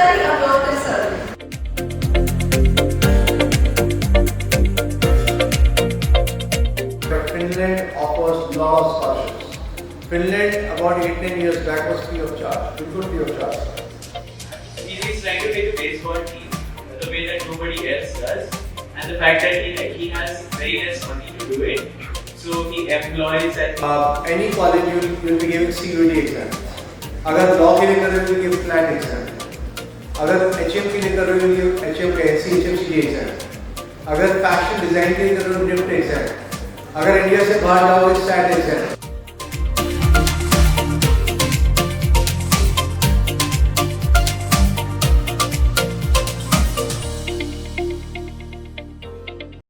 study of local service. Finland offers lot of scholarships. Finland about 8-9 years back was free of charge. It could free of charge. He's trying to make a baseball team the way that nobody else does, and the fact that he has very less money to do it, so he employs and Any college you will be giving CUET exam. अगर law के लिए कर रहे हो you give flat exam. अगर HM के लिए कर रहे हो you give HM का HMCD exam. अगर fashion design के लिए कर रहे हो DIPT exam. अगर इंडिया से बाहर जाओगे SAT exam.